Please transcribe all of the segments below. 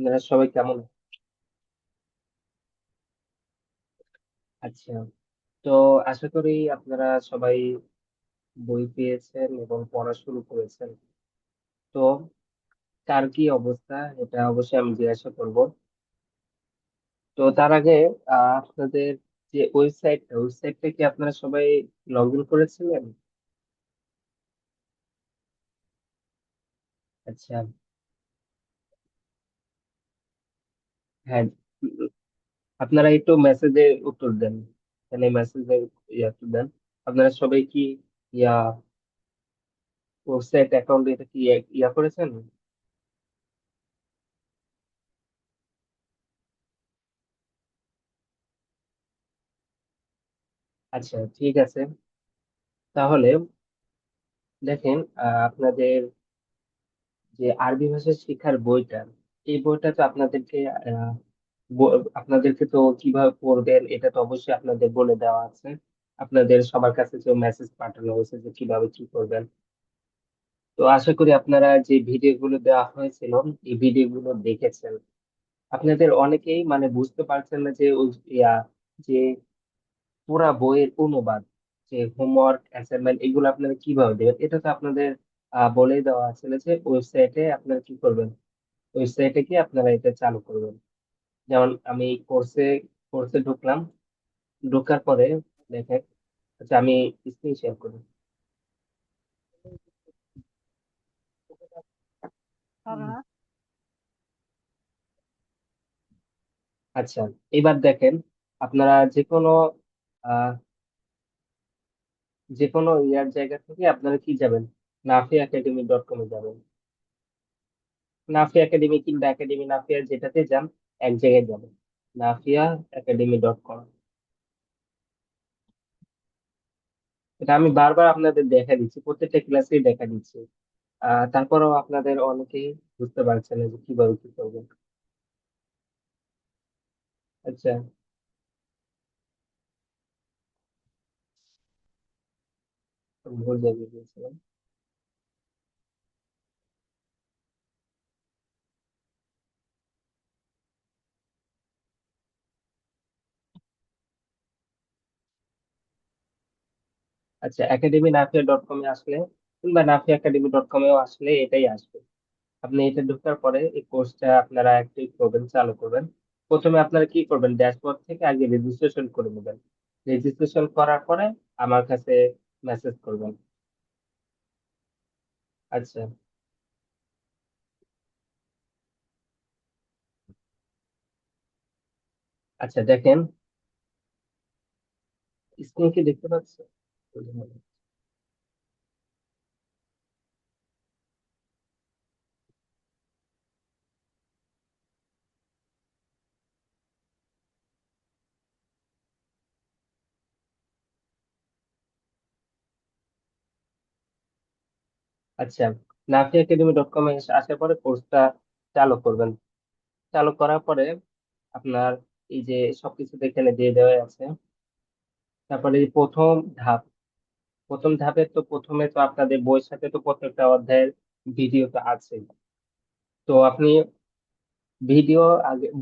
আপনারা সবাই কেমন? আচ্ছা। তো আশা করি আপনারা সবাই বই পেয়েছেন এবং পড়া শুরু করেছেন। তো কার কি অবস্থা এটা অবশ্যই আমি জিজ্ঞাসা করব। তো তার আগে আপনাদের যে ওয়েবসাইটটা কি আপনারা সবাই লগ ইন করেছিলেন? আচ্ছা। হ্যাঁ। উম, আপনারা একটু মেসেজে উত্তর দেন, মানে মেসেজে উত্তর দেন। আপনারা সবাই কি ইয়া ওয়েবসাইট অ্যাকাউন্ট এটা কি করেছেন? আচ্ছা, ঠিক আছে। তাহলে দেখেন, আপনাদের যে আরবি ভাষা শিক্ষার বইটা, এই বইটা তো আপনাদেরকে তো কিভাবে পড়বেন এটা তো অবশ্যই আপনাদের বলে দেওয়া আছে। আপনাদের সবার কাছে যে মেসেজ পাঠানো হয়েছে যে কিভাবে কি করবেন। তো আশা করি আপনারা যে ভিডিও গুলো দেওয়া হয়েছিল এই ভিডিও গুলো দেখেছেন। আপনাদের অনেকেই মানে বুঝতে পারছেন না যে যে পুরা বইয়ের অনুবাদ, যে হোমওয়ার্ক অ্যাসাইনমেন্ট এগুলো আপনারা কিভাবে দেবেন, এটা তো আপনাদের বলেই দেওয়া আছে যে ওয়েবসাইটে আপনারা কি করবেন। ওয়েবসাইটে কি আপনারা এটা চালু করবেন। যেমন আমি কোর্সে কোর্সে ঢুকলাম। ঢোকার পরে দেখেন, আচ্ছা আমি স্ক্রিন শেয়ার করি। আচ্ছা, এবার দেখেন, আপনারা আহ যে কোনো ইয়ার জায়গা থেকে আপনারা কি যাবেন, nafiaacademy.com-এ যাবেন। নাফিয়া একাডেমি কিংবা একাডেমি নাফিয়া যেটাতে যান, এক জায়গায় যাবেন, nafiaacademy.com। এটা আমি বারবার আপনাদের দেখা দিচ্ছি, প্রত্যেকটা ক্লাসেই দেখা দিচ্ছি। তারপরেও আপনাদের অনেকেই বুঝতে পারছেন না যে কিভাবে কি করবেন। আচ্ছা। ভুল জায়গায় গিয়েছিলাম। আচ্ছা, academy-nafia.com-এ আসলে কিংবা nafiaacademy.com-এও আসলে এটাই আসবে। আপনি এটা ঢোকার পরে এই কোর্সটা আপনারা অ্যাক্টিভ করবেন, চালু করবেন। প্রথমে আপনারা কি করবেন, ড্যাশবোর্ড থেকে আগে রেজিস্ট্রেশন করে নেবেন। রেজিস্ট্রেশন করার পরে আমার কাছে মেসেজ করবেন। আচ্ছা। আচ্ছা, দেখেন, স্ক্রিন কি দেখতে পাচ্ছেন? আচ্ছা, nafiaacademy.com-এ আসার পরে কোর্সটা চালু করবেন। চালু করার পরে আপনার এই যে সবকিছু তো এখানে দিয়ে দেওয়া আছে। তারপরে এই ধাপ প্রথম ধাপে তো প্রথমে তো আপনাদের বইয়ের সাথে তো প্রত্যেকটা অধ্যায়ের ভিডিও তো আছে। তো আপনি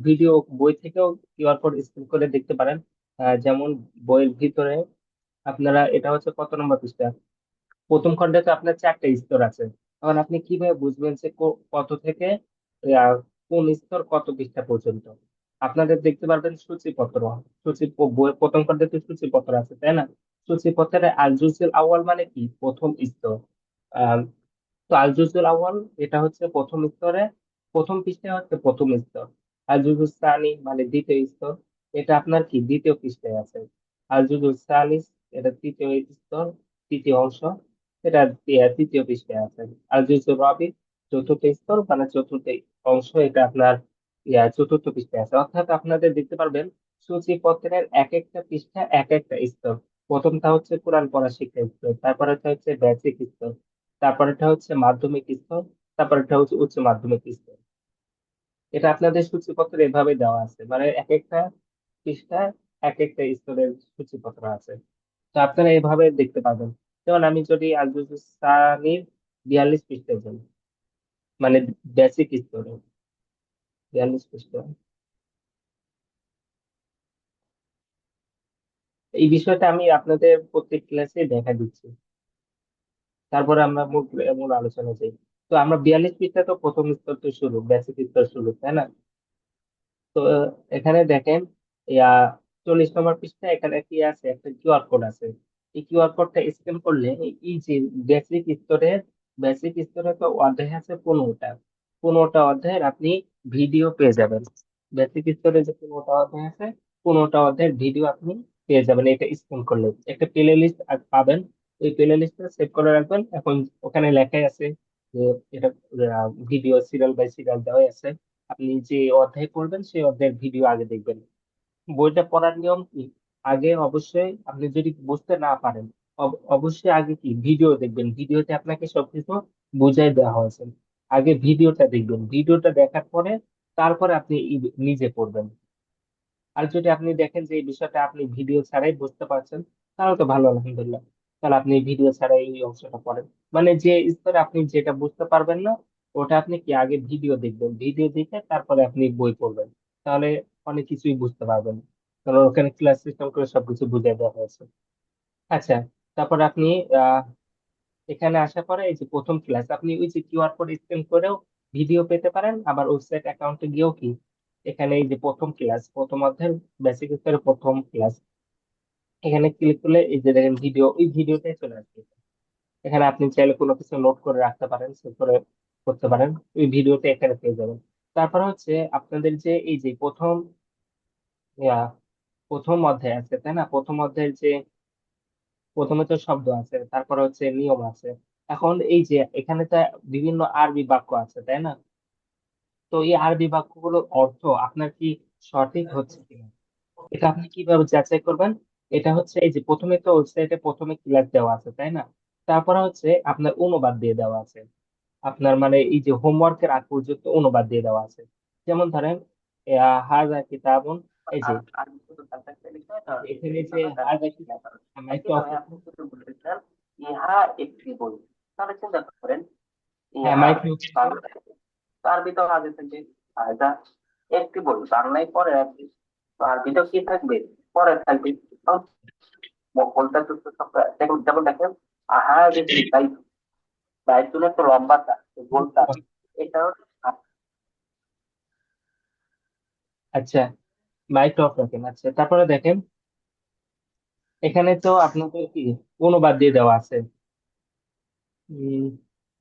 ভিডিও বই থেকেও কিউআর কোড স্ক্যান করে দেখতে পারেন। যেমন বইয়ের ভিতরে আপনারা, এটা হচ্ছে কত নম্বর পৃষ্ঠা, প্রথম খণ্ডে তো আপনার চারটা স্তর আছে। এখন আপনি কিভাবে বুঝবেন যে কত থেকে আহ, কোন স্তর কত পৃষ্ঠা পর্যন্ত। আপনাদের দেখতে পারবেন সূচিপত্র। বইয়ের প্রথম খণ্ডে তো সূচিপত্র আছে, তাই না? সূচিপত্রে আল জুজুল আউয়াল মানে কি, প্রথম স্তর। আহ তো আল জুজুল আউয়াল এটা হচ্ছে প্রথম স্তরে, প্রথম পৃষ্ঠায় হচ্ছে প্রথম স্তর। আল জুজুল সানি মানে দ্বিতীয় স্তর, এটা আপনার কি দ্বিতীয় পৃষ্ঠায় আছে। আল জুজুল সালিস এটা তৃতীয় স্তর, তৃতীয় অংশ, এটা তৃতীয় পৃষ্ঠায় আছে। আল জুজুল রাবি চতুর্থ স্তর মানে চতুর্থ অংশ, এটা আপনার চতুর্থ পৃষ্ঠায় আছে। অর্থাৎ আপনাদের দেখতে পারবেন সূচিপত্রের এক একটা পৃষ্ঠা এক একটা স্তর। প্রথমটা হচ্ছে কোরআন পড়া শিক্ষা স্তর, তারপরেটা হচ্ছে বেসিক স্তর, তারপরেরটা হচ্ছে মাধ্যমিক স্তর, তারপরেরটা হচ্ছে উচ্চ মাধ্যমিক স্তর। এটা আপনাদের সূচিপত্রে এভাবে দেওয়া আছে, মানে এক একটা পৃষ্ঠা এক একটা স্তরের সূচিপত্র আছে। তো আপনারা এভাবে দেখতে পাবেন। যেমন আমি যদি আল সানির 42 পৃষ্ঠায় যাই, মানে বেসিক স্তরে, 42 পৃষ্ঠা। এই বিষয়টা আমি আপনাদের প্রত্যেক ক্লাসে দেখা দিচ্ছি, তারপরে আমরা মূল মূল আলোচনা যাই। তো আমরা 42 পৃষ্ঠা তো প্রথম স্তর তো শুরু, বেসিক স্তর শুরু, তাই না? তো এখানে দেখেন, ইয়া 40 নম্বর পৃষ্ঠায় এখানে কি আছে, একটা কিউআর কোড আছে। এই কিউআর কোডটা স্ক্যান করলে এই যে বেসিক স্তরের বেসিক স্তরে তো অধ্যায় আছে 15টা। 15টা অধ্যায়ের আপনি ভিডিও পেয়ে যাবেন। বেসিক স্তরে যে 15টা অধ্যায় আছে, 15টা অধ্যায়ের ভিডিও আপনি পেয়ে যাবেন এটা স্ক্যান করলে। একটা প্লে লিস্ট পাবেন, ওই প্লে লিস্টটা সেভ করে রাখবেন। এখন ওখানে লেখাই আছে যে এটা ভিডিও সিরিয়াল বাই সিরিয়াল দেওয়া আছে। আপনি যে অধ্যায় পড়বেন সেই অধ্যায়ের ভিডিও আগে দেখবেন। বইটা পড়ার নিয়ম কি, আগে অবশ্যই আপনি যদি বুঝতে না পারেন, অবশ্যই আগে কি ভিডিও দেখবেন। ভিডিওতে আপনাকে সবকিছু বুঝাই দেওয়া হয়েছে। আগে ভিডিওটা দেখবেন, ভিডিওটা দেখার পরে তারপরে আপনি নিজে পড়বেন। আর যদি আপনি দেখেন যে এই বিষয়টা আপনি ভিডিও ছাড়াই বুঝতে পারছেন, তাহলে তো ভালো, আলহামদুলিল্লাহ। তাহলে আপনি ভিডিও ছাড়াই এই অংশটা পড়েন। মানে যে স্তরে আপনি যেটা বুঝতে পারবেন না, ওটা আপনি কি আগে ভিডিও দেখবেন, ভিডিও দেখে তারপরে আপনি বই পড়বেন। তাহলে অনেক কিছুই বুঝতে পারবেন, কারণ ওখানে ক্লাস সিস্টেম করে সবকিছু বুঝিয়ে দেওয়া হয়েছে। আচ্ছা, তারপর আপনি আহ এখানে আসার পরে এই যে প্রথম ক্লাস, আপনি ওই যে কিউআর কোড স্ক্যান করেও ভিডিও পেতে পারেন, আবার ওয়েবসাইট অ্যাকাউন্টে গিয়েও কি এখানে এই যে প্রথম ক্লাস, প্রথম অধ্যায়ের বেসিক স্তরের প্রথম ক্লাস, এখানে ক্লিক করলে এই যে দেখেন ভিডিও, ওই ভিডিওটাই চলে আসবে। এখানে আপনি চাইলে কোনো কিছু নোট করে রাখতে পারেন, সেভ করে করতে পারেন, ওই ভিডিওটা এখানে পেয়ে যাবেন। তারপর হচ্ছে আপনাদের যে এই যে আহ, প্রথম অধ্যায় আছে, তাই না? প্রথম অধ্যায়ের যে প্রথমে তো শব্দ আছে, তারপর হচ্ছে নিয়ম আছে। এখন এই যে এখানে তো বিভিন্ন আরবি বাক্য আছে, তাই না? তো এই আরবি বাক্যগুলোর অর্থ আপনার কি সঠিক হচ্ছে কিনা, এটা আপনি কিভাবে যাচাই করবেন? এটা হচ্ছে এই যে প্রথমে তো ওয়েবসাইটে প্রথমে ক্লাস দেওয়া আছে, তাই না? তারপরে হচ্ছে আপনার অনুবাদ দিয়ে দেওয়া আছে। আপনার মানে এই যে হোমওয়ার্কের আগ পর্যন্ত অনুবাদ দিয়ে দেওয়া আছে। যেমন ধরেন হাজা কিতাবুন, এই যে এখানে যে হাজা কিতাব, আমি একটু অফ করছি। ইহা একটি বই। তাহলে চিন্তা করেন, হ্যাঁ, ইহা মাইক মিউট করছি। আরবিতে আগে থেকে আয়দা একটি বই, বাংলায় পরে আছে। তো আরবিতেও কি থাকবে, পরে থাকবে। তখন বলতে যেমন যেমন দেখেন, আহা যে তাই দায়িত্ব একটা লম্বাটা গোলটা, এটাও আচ্ছা, মাইক অফ রাখেন। আচ্ছা, তারপরে দেখেন এখানে তো আপনাদের কি অনুবাদ দিয়ে দেওয়া আছে। উম,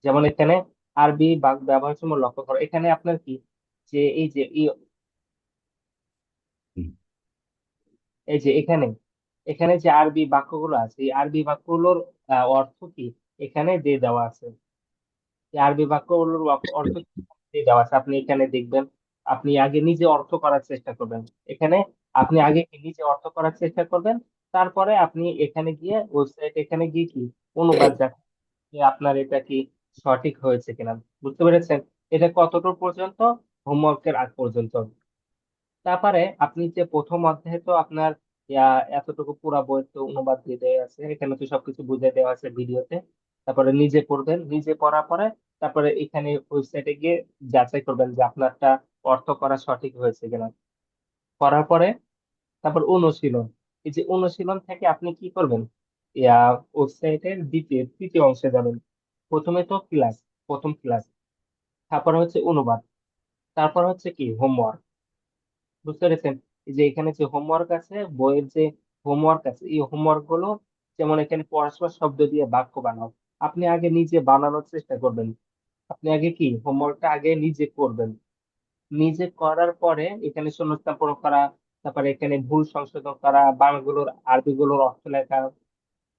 যেমন এখানে আরবি ব্যবহার সময় লক্ষ্য করো, এখানে আপনার কি যে এই যে এই যে এখানে এখানে যে আরবি বাক্যগুলো আছে, এই আরবি বাক্যগুলোর অর্থ কি এখানে দিয়ে দেওয়া আছে। এই আরবি বাক্যগুলোর অর্থ কি দিয়ে দেওয়া আছে, আপনি এখানে দেখবেন। আপনি আগে নিজে অর্থ করার চেষ্টা করবেন। এখানে আপনি আগে নিজে অর্থ করার চেষ্টা করবেন, তারপরে আপনি এখানে গিয়ে ওয়েবসাইট, এখানে গিয়ে কি অনুবাদ যাচাই, যে আপনার এটা কি সঠিক হয়েছে কিনা। বুঝতে পেরেছেন? এটা কতটুকু পর্যন্ত, হোমওয়ার্কের আগ পর্যন্ত। তারপরে আপনি যে প্রথম অধ্যায়ে তো আপনার এতটুকু পুরা বই তো অনুবাদ দিয়ে দেওয়া আছে, এখানে তো সবকিছু বুঝিয়ে দেওয়া আছে ভিডিওতে। তারপরে নিজে পড়বেন, নিজে পড়ার পরে তারপরে এখানে ওয়েবসাইটে গিয়ে যাচাই করবেন যে আপনারটা অর্থ করা সঠিক হয়েছে কিনা। করার পরে তারপর অনুশীলন, এই যে অনুশীলন থেকে আপনি কি করবেন, ওয়েবসাইটের তৃতীয় অংশে যাবেন। প্রথমে তো ক্লাস, প্রথম ক্লাস, তারপর হচ্ছে অনুবাদ, তারপর হচ্ছে কি হোমওয়ার্ক। বুঝতে পেরেছেন? এই যে এখানে যে হোমওয়ার্ক আছে, বইয়ের যে হোমওয়ার্ক আছে, এই হোমওয়ার্ক গুলো যেমন এখানে পরস্পর শব্দ দিয়ে বাক্য বানাও, আপনি আগে নিজে বানানোর চেষ্টা করবেন। আপনি আগে কি হোমওয়ার্কটা আগে নিজে করবেন। নিজে করার পরে এখানে শূন্যস্থান পূরণ করা, তারপরে এখানে ভুল সংশোধন করা, বাংলাগুলোর আরবিগুলোর অর্থ লেখা,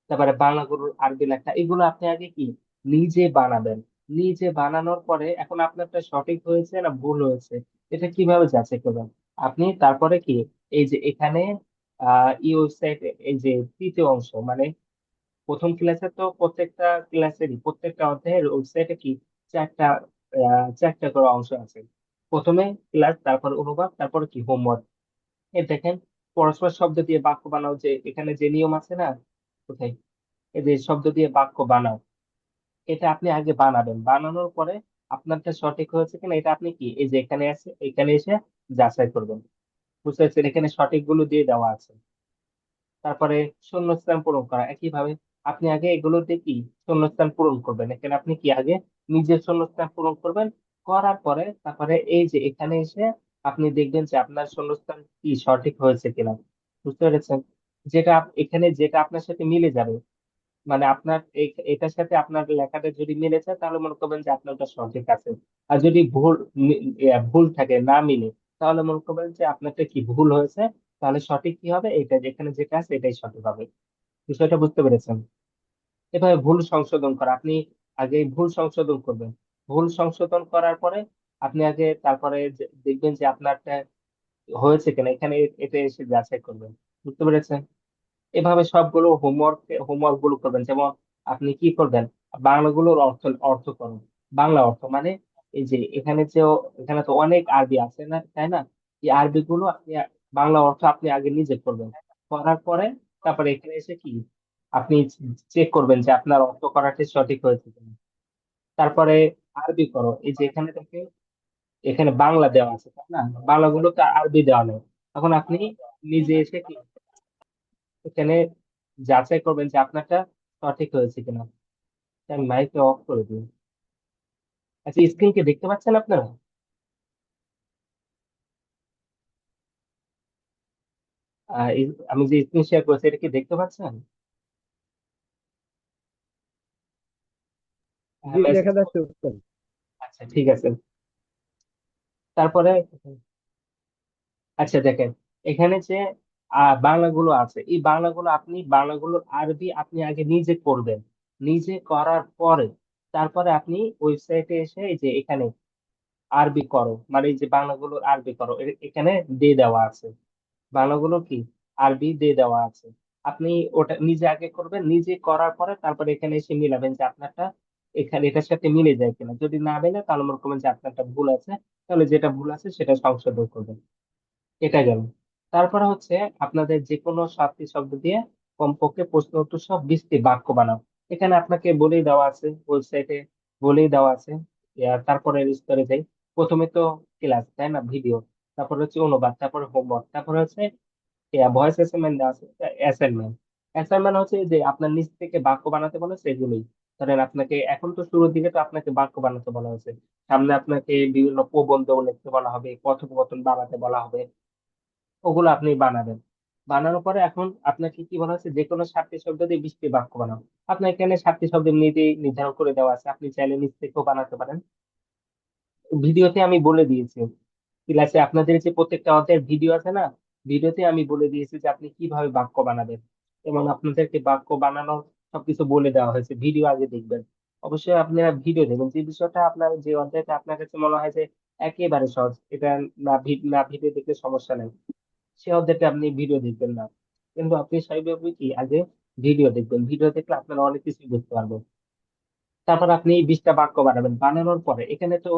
তারপরে বাংলাগুলোর আরবি লেখা, এগুলো আপনি আগে কি নিজে বানাবেন। নিজে বানানোর পরে এখন আপনারটা সঠিক হয়েছে না ভুল হয়েছে, এটা কিভাবে যাচাই করবেন? আপনি তারপরে কি এই যে এখানে ই ওয়েবসাইট, এই যে তৃতীয় অংশ মানে প্রথম ক্লাসে তো প্রত্যেকটা ক্লাসেরই প্রত্যেকটা অধ্যায়ের ওয়েবসাইটে কি চারটা চারটা করে অংশ আছে। প্রথমে ক্লাস, তারপর অনুবাদ, তারপর কি হোমওয়ার্ক। এই দেখেন পরস্পর শব্দ দিয়ে বাক্য বানাও, যে এখানে যে নিয়ম আছে না, কোথায় এই যে শব্দ দিয়ে বাক্য বানাও, এটা আপনি আগে বানাবেন। বানানোর পরে আপনারটা সঠিক হয়েছে কিনা এটা আপনি কি এই যে এখানে আছে এখানে এসে যাচাই করবেন। বুঝতে পারছেন, এখানে সঠিক গুলো দিয়ে দেওয়া আছে। তারপরে শূন্যস্থান পূরণ করা একইভাবে আপনি আগে এগুলোতে কি শূন্যস্থান পূরণ করবেন। এখানে আপনি কি আগে নিজের শূন্যস্থান পূরণ করবেন, করার পরে তারপরে এই যে এখানে এসে আপনি দেখবেন যে আপনার শূন্যস্থান কি সঠিক হয়েছে কিনা। বুঝতে পেরেছেন, যেটা এখানে যেটা আপনার সাথে মিলে যাবে, মানে আপনার এটার সাথে আপনার লেখাটা যদি মিলে যায় তাহলে মনে করবেন যে আপনার ওটা সঠিক আছে। আর যদি ভুল থাকে না মিলে, তাহলে মনে করবেন যে আপনারটা কি ভুল হয়েছে। তাহলে সঠিক কি হবে, এটা যেখানে যেটা আছে এটাই সঠিক হবে। বিষয়টা বুঝতে পেরেছেন? এভাবে ভুল সংশোধন করা, আপনি আগে ভুল সংশোধন করবেন। ভুল সংশোধন করার পরে আপনি আগে তারপরে দেখবেন যে আপনারটা হয়েছে কিনা, এখানে এটা এসে যাচাই করবেন। বুঝতে পেরেছেন? এভাবে সবগুলো হোমওয়ার্ক গুলো করবেন। যেমন আপনি কি করবেন, বাংলাগুলোর অর্থ অর্থ করুন। বাংলা অর্থ মানে এই যে এখানে যে এখানে তো অনেক আরবি আছে না, তাই না? এই আরবি গুলো আপনি বাংলা অর্থ আপনি আগে নিজে করবেন। করার পরে তারপরে এখানে এসে কি আপনি চেক করবেন যে আপনার অর্থ করাটি সঠিক হয়েছে কিনা। তারপরে আরবি করো, এই যে এখানে দেখে এখানে বাংলা দেওয়া আছে তাই না, বাংলাগুলো তো আরবি দেওয়া নেই। তখন আপনি নিজে এসে কি এখানে যাচাই করবেন যে আপনারটা সঠিক হয়েছে কিনা। আমি মাইকটা অফ করে দিই। আচ্ছা, স্ক্রিন কি দেখতে পাচ্ছেন আপনারা? আমি যে স্ক্রিন শেয়ার করেছি এটা কি দেখতে পাচ্ছেন? জি, দেখা মেসেজ, যাচ্ছে উত্তম। আচ্ছা ঠিক আছে। তারপরে আচ্ছা দেখেন, এখানে যে বাংলাগুলো আছে, এই বাংলাগুলো আপনি বাংলাগুলোর আরবি আপনি আগে নিজে করবেন। নিজে করার পরে তারপরে আপনি ওয়েবসাইটে এসে এই যে এখানে আরবি করো, মানে এই যে বাংলাগুলোর আরবি করো এখানে দিয়ে দেওয়া আছে। বাংলাগুলো কি আরবি দিয়ে দেওয়া আছে। আপনি ওটা নিজে আগে করবেন, নিজে করার পরে তারপরে এখানে এসে মিলাবেন যে আপনারটা এখানে এটার সাথে মিলে যায় কিনা। যদি না মেলে তাহলে মনে করবেন যে আপনারটা ভুল আছে। তাহলে যেটা ভুল আছে সেটা সংশোধন করবেন। এটা গেল। তারপরে হচ্ছে আপনাদের যে কোনো 7টি শব্দ দিয়ে কমপক্ষে প্রশ্ন উত্তর সহ 20টি বাক্য বানাও। এখানে আপনাকে বলেই দেওয়া আছে, ওয়েবসাইটে বলেই দেওয়া আছে। তারপরে স্তরে যাই। প্রথমে তো ক্লাস তাই না, ভিডিও, তারপর হচ্ছে অনুবাদ, তারপরে হোমওয়ার্ক, তারপরে হচ্ছে ভয়েস অ্যাসাইনমেন্ট দেওয়া আছে। অ্যাসাইনমেন্ট অ্যাসাইনমেন্ট হচ্ছে যে আপনার নিজ থেকে বাক্য বানাতে বলে সেগুলোই। ধরেন আপনাকে এখন তো শুরুর দিকে তো আপনাকে বাক্য বানাতে বলা হয়েছে, সামনে আপনাকে বিভিন্ন প্রবন্ধ লিখতে বলা হবে, কথোপকথন বানাতে বলা হবে, ওগুলো আপনি বানাবেন। বানানোর পরে এখন আপনাকে কি বলা হচ্ছে, যে কোনো 7টি শব্দ দিয়ে 20টি বাক্য বানাও। আপনার এখানে 7টি শব্দ নিজেই নির্ধারণ করে দেওয়া আছে, আপনি চাইলে নিজ থেকেও বানাতে পারেন। ভিডিওতে আমি বলে দিয়েছি, ক্লাসে আপনাদের যে প্রত্যেকটা অধ্যায়ের ভিডিও আছে না, ভিডিওতে আমি বলে দিয়েছি যে আপনি কিভাবে বাক্য বানাবেন এবং আপনাদেরকে বাক্য বানানোর সবকিছু বলে দেওয়া হয়েছে। ভিডিও আগে দেখবেন, অবশ্যই আপনারা ভিডিও দেখবেন। যে বিষয়টা আপনার যে অধ্যায়টা আপনার কাছে মনে হয় যে একেবারে সহজ, এটা না ভিডিও দেখলে সমস্যা নেই, সে অধ্যায়টা আপনি ভিডিও দেখবেন না। কিন্তু আপনি স্বাভাবিকভাবে কি আগে ভিডিও দেখবেন, ভিডিও দেখলে আপনারা অনেক কিছু বুঝতে পারবেন। তারপর আপনি 20টা বাক্য বানাবেন। বানানোর পরে এখানে তো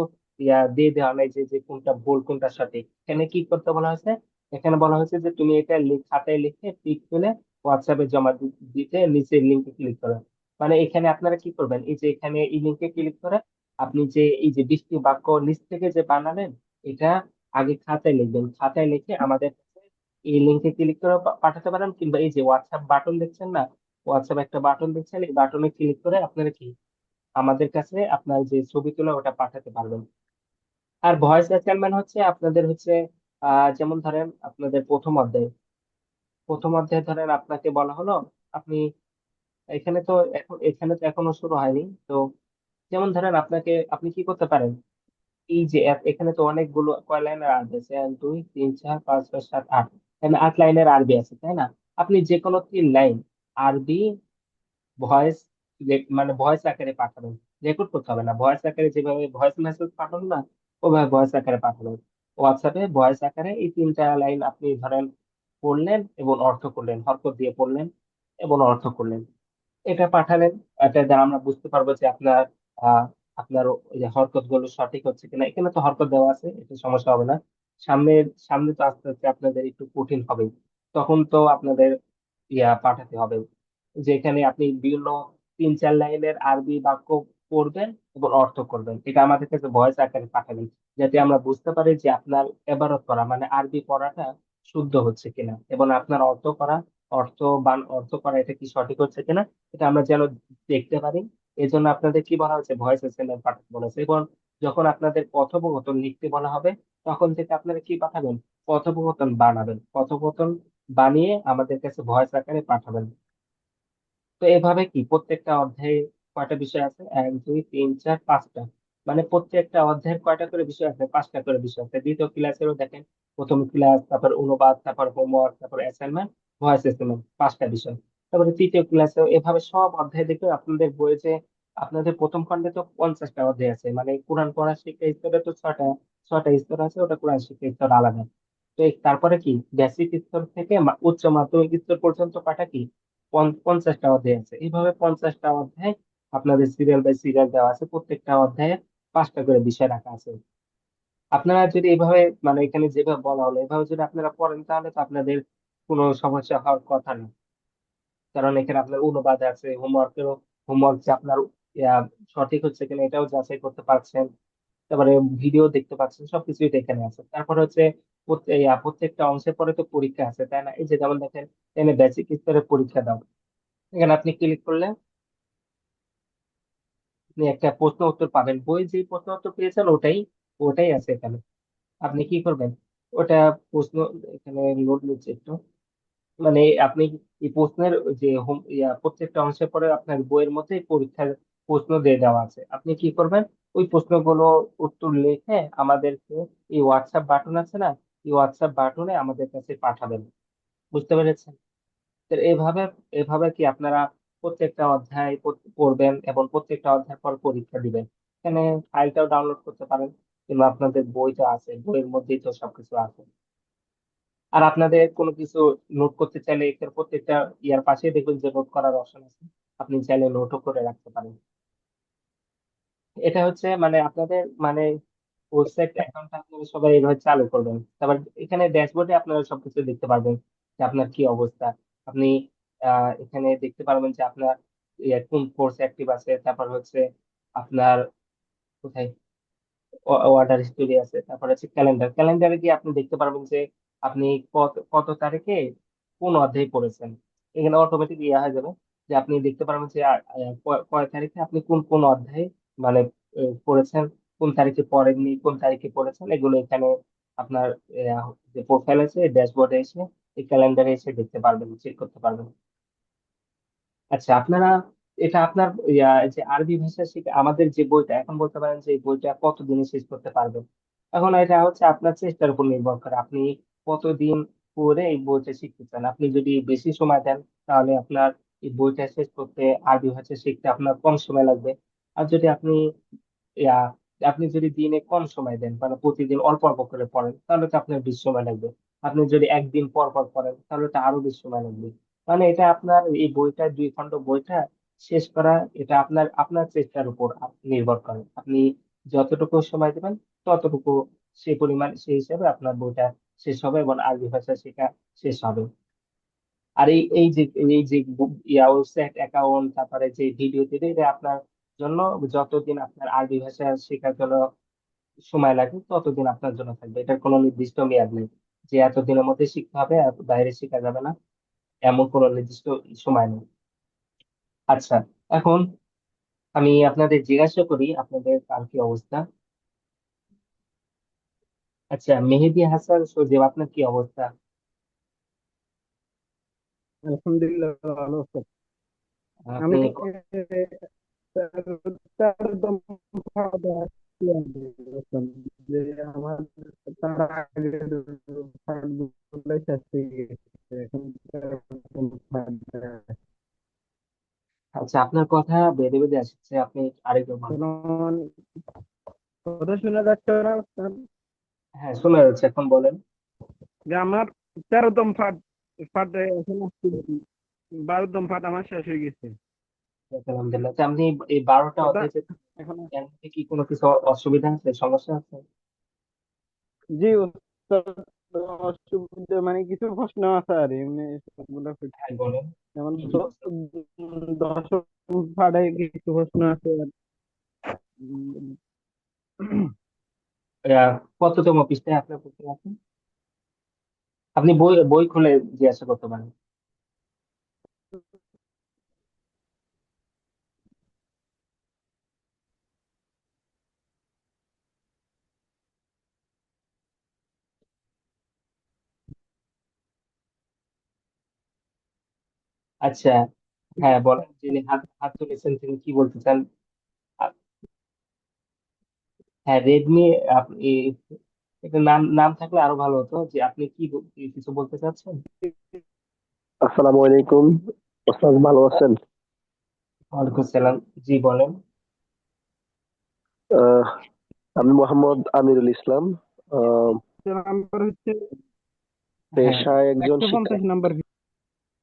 দিয়ে দেওয়া নাই যে যে কোনটা ভুল কোনটা সঠিক। এখানে কি করতে বলা হয়েছে, এখানে বলা হয়েছে যে তুমি এটা খাতায় লিখে পিক তুলে হোয়াটসঅ্যাপে জমা দিতে নিচের লিঙ্কে ক্লিক করো। মানে এখানে আপনারা কি করবেন, এই যে এখানে এই লিঙ্কে ক্লিক করে আপনি যে এই যে 20টি বাক্য নিচ থেকে যে বানালেন, এটা আগে খাতায় লিখবেন। খাতায় লিখে আমাদের কাছে এই লিঙ্কে ক্লিক করে পাঠাতে পারেন, কিংবা এই যে হোয়াটসঅ্যাপ বাটন দেখছেন না, হোয়াটসঅ্যাপ একটা বাটন দেখছেন, এই বাটনে ক্লিক করে আপনারা কি আমাদের কাছে আপনার যে ছবি তোলা ওটা পাঠাতে পারবেন। আর ভয়েস অ্যাসাইনমেন্ট হচ্ছে আপনাদের হচ্ছে যেমন ধরেন আপনাদের প্রথম অধ্যায়ে ধরেন আপনাকে বলা হলো আপনি এখানে তো এখনো শুরু হয়নি তো। যেমন ধরেন আপনি কি করতে পারেন, এই যে এখানে তো অনেকগুলো কয় লাইনের আরবি আছে, 1 2 3 4 5 6 7 8, এখানে 8 লাইনের আরবি আছে তাই না। আপনি যে কোনো 3 লাইন আরবি ভয়েস, মানে ভয়েস আকারে পাঠাবেন। রেকর্ড করতে হবে না, ভয়েস আকারে যেভাবে ভয়েস মেসেজ পাঠানো না, ওভাবে ভয়েস আকারে পাঠাবেন। হোয়াটসঅ্যাপে ভয়েস আকারে এই 3টা লাইন আপনি ধরেন পড়লেন এবং অর্থ করলেন, হরকত দিয়ে পড়লেন এবং অর্থ করলেন, এটা পাঠালেন। এটা দ্বারা আমরা বুঝতে পারবো যে আহ আপনার ওই যে হরকত গুলো সঠিক হচ্ছে কিনা। এখানে তো হরকত দেওয়া আছে, এটা সমস্যা হবে না। সামনে সামনে তো আস্তে আস্তে আপনাদের একটু কঠিন হবে, তখন তো আপনাদের পাঠাতে হবে। যেখানে আপনি বিভিন্ন 3 4 লাইনের আরবি বাক্য পড়বেন, এবং অর্থ করবেন, এটা আমাদের কাছে ভয়েস আকারে পাঠাবেন, যাতে আমরা বুঝতে পারি যে আপনার এবারত পড়া মানে আরবি পড়াটা শুদ্ধ হচ্ছে কিনা, এবং আপনার অর্থ করা, অর্থ করা এটা কি সঠিক হচ্ছে কিনা, এটা আমরা যেন দেখতে পারি। এই জন্য আপনাদের কি বলা হচ্ছে, ভয়েস এসএমএস পাঠাতে বলেছে। এবং যখন আপনাদের কথোপকথন লিখতে বলা হবে, তখন থেকে আপনারা কি পাঠাবেন, কথোপকথন বানাবেন, কথোপকথন বানিয়ে আমাদের কাছে ভয়েস আকারে পাঠাবেন। তো এভাবে কি প্রত্যেকটা অধ্যায়ে কয়টা বিষয় আছে, 1 2 3 4 5টা, মানে প্রত্যেকটা অধ্যায়ের কয়টা করে বিষয় আছে, 5টা করে বিষয় আছে। দ্বিতীয় ক্লাসেরও দেখেন, প্রথম ক্লাস, তারপর অনুবাদ, তারপর হোমওয়ার্ক, তারপর অ্যাসাইনমেন্ট, ভয়েস এসাইনমেন্ট, 5টা বিষয়। তারপরে তৃতীয় ক্লাসেও এভাবে সব অধ্যায় দেখে আপনাদের বইয়ে যে আপনাদের প্রথম খণ্ডে তো 50টা অধ্যায় আছে, মানে কোরআন পড়ার শিক্ষা স্তরে তো ছয়টা ছয়টা স্তর আছে, ওটা কোরআন শিক্ষা স্তর আলাদা। তো তারপরে কি বেসিক স্তর থেকে উচ্চ মাধ্যমিক স্তর পর্যন্ত পাঠা কি 50টা অধ্যায় আছে। এইভাবে 50টা অধ্যায় আপনাদের সিরিয়াল বাই সিরিয়াল দেওয়া আছে, প্রত্যেকটা অধ্যায়ে 5টা করে বিষয় রাখা আছে। আপনারা যদি এভাবে, মানে এখানে যেভাবে বলা হলো এভাবে যদি আপনারা পড়েন, তাহলে তো আপনাদের কোনো সমস্যা হওয়ার কথা না। কারণ এখানে আপনার অনুবাদ আছে, হোমওয়ার্ক যে আপনার ইয়া, সঠিক হচ্ছে কিনা এটাও যাচাই করতে পারছেন, তারপরে ভিডিও দেখতে পাচ্ছেন, সবকিছুই তো এখানে আছে। তারপরে হচ্ছে প্রত্যেকটা অংশের পরে তো পরীক্ষা আছে, তাই না? এই যে যেমন দেখেন, এখানে বেসিক স্তরের পরীক্ষা দাও, এখানে আপনি ক্লিক করলে আপনি একটা প্রশ্ন উত্তর পাবেন, বই যে প্রশ্ন উত্তর পেয়েছেন ওটাই ওটাই আছে এখানে। আপনি কি করবেন, ওটা প্রশ্ন, এখানে লোড নিচ্ছে একটু, মানে আপনি এই প্রশ্নের যে প্রত্যেকটা অংশের পরে আপনার বইয়ের মধ্যে পরীক্ষার প্রশ্ন দিয়ে দেওয়া আছে। আপনি কি করবেন, ওই প্রশ্নগুলো উত্তর লিখে আমাদেরকে এই হোয়াটসঅ্যাপ বাটন আছে না, এই হোয়াটসঅ্যাপ বাটনে আমাদের কাছে পাঠাবেন। বুঝতে পেরেছেন? তো এভাবে এভাবে কি আপনারা প্রত্যেকটা অধ্যায় পড়বেন এবং প্রত্যেকটা অধ্যায় পর পরীক্ষা দিবেন। এখানে ফাইলটাও ডাউনলোড করতে পারেন, কিংবা আপনাদের বইটা আছে, বইয়ের মধ্যেই তো সবকিছু আছে। আর আপনাদের কোনো কিছু নোট করতে চাইলে এখানে প্রত্যেকটা ইয়ার পাশে দেখবেন যে নোট করার অপশন আছে, আপনি চাইলে নোটও করে রাখতে পারেন। এটা হচ্ছে মানে আপনাদের মানে ওয়েবসাইট অ্যাকাউন্টটা আপনারা সবাই এইভাবে চালু করবেন। তারপর এখানে ড্যাশবোর্ডে আপনারা সবকিছু দেখতে পারবেন যে আপনার কি অবস্থা। আপনি এখানে দেখতে পারবেন যে আপনার কোন কোর্স অ্যাক্টিভ আছে, তারপর হচ্ছে আপনার কোথায় অর্ডার হিস্টোরি আছে, তারপর হচ্ছে ক্যালেন্ডারে গিয়ে আপনি দেখতে পারবেন যে আপনি কত কত তারিখে কোন অধ্যায় পড়েছেন। এখানে অটোমেটিক ইয়ে হয়ে যাবে যে আপনি দেখতে পারবেন যে কয় তারিখে আপনি কোন কোন অধ্যায় মানে পড়েছেন, কোন তারিখে পড়েননি, কোন তারিখে পড়েছেন, এগুলো এখানে আপনার যে প্রোফাইল আছে ড্যাশবোর্ডে এসে, এই ক্যালেন্ডারে এসে দেখতে পারবেন, চেক করতে পারবেন। আচ্ছা, আপনারা এটা আপনার যে আরবি ভাষা শিখে আমাদের যে বইটা, এখন বলতে পারেন যে এই বইটা কতদিনে শেষ করতে পারবেন। এখন এটা হচ্ছে আপনার চেষ্টার উপর নির্ভর করে, আপনি কতদিন পরে এই বইটা শিখতে চান। আপনি যদি বেশি সময় দেন, তাহলে আপনার এই বইটা শেষ করতে, আরবি ভাষা শিখতে আপনার কম সময় লাগবে। আর যদি ইয়া, আপনি যদি দিনে কম সময় দেন, মানে প্রতিদিন অল্প অল্প করে পড়েন, তাহলে তো আপনার বেশি সময় লাগবে। আপনি যদি একদিন পর পর পড়েন, তাহলে তো আরো বেশি সময় লাগবে। মানে এটা আপনার এই বইটা, 2 খণ্ড বইটা শেষ করা, এটা আপনার আপনার চেষ্টার উপর নির্ভর করে। আপনি যতটুকু সময় দেবেন, ততটুকু সেই পরিমাণ সেই হিসাবে আপনার বইটা শেষ হবে এবং আরবি ভাষা শেখা শেষ হবে। আর এই যে ওয়েবসাইট অ্যাকাউন্ট, তারপরে যে ভিডিও টিডিও, এটা আপনার জন্য যতদিন আপনার আরবি ভাষা শেখার জন্য সময় লাগে, ততদিন আপনার জন্য থাকবে। এটার কোনো নির্দিষ্ট মেয়াদ নেই যে এতদিনের মধ্যে শিখতে হবে, এত বাইরে শেখা যাবে না, এমন কোনো নির্দিষ্ট সময় নেই। আচ্ছা, এখন আমি আপনাদের জিজ্ঞাসা করি আপনাদের আর কি অবস্থা। আচ্ছা, মেহেদি হাসান সজীব, আপনার কি অবস্থা? আলহামদুলিল্লাহ ভালো আছে। আমি আপনি একদম যে আমার তার আগে ফান্ডগুলো শেষ হয়ে গেছে, এখন এরকম ফান্ড আচ্ছা, আপনার কথা বেঁধে বেঁধে আসছে, আপনি আরেকবার বলেন। এখন কথা শোনা যাচ্ছে না স্যার? হ্যাঁ, শোনা যাচ্ছে, এখন বলেন। যে আমার 13তম ফাট ফাট এখন আসছে, 12তম ফাট আমার শেষ হয়ে গেছে। আলহামদুলিল্লাহ। আচ্ছা, আপনি এই 12টা কথা অধ্যায় এখন এর মধ্যে কি কোনো কিছু অসুবিধা আছে, সমস্যা আছে? জি উস্তাদ, অসুবিধা মানে কিছু প্রশ্ন আছে আর এমনি সবগুলো হ্যাঁ, বলেন। যেমন কি কি প্রশ্ন? দশম পাড়ায় কিছু প্রশ্ন আছে। উম, আহ, কততম পৃষ্ঠায় আপনার প্রশ্ন আছে? আপনি বই বই খুলে জিজ্ঞাসা করতে পারেন। আচ্ছা, হ্যাঁ বলেন, যিনি হাত হাত তুলেছেন তিনি কি বলতে চান? আ- হ্যাঁ, রেডমি। আপনি এটা নাম নাম থাকলে আরো ভালো হতো, যে আপনি কি কিছু বলতে চাচ্ছেন? আসসালামু আলাইকুম। ওস্তাদ ভালো আছেন? ওয়ালাইকুম সালাম। জি বলেন। আহ, আমি মোহাম্মদ আমিরুল ইসলাম। আহ, নাম্বার হচ্ছে, হ্যাঁ, পেশায় একজন একশো শিক্ষক। পঞ্চাশ নাম্বার।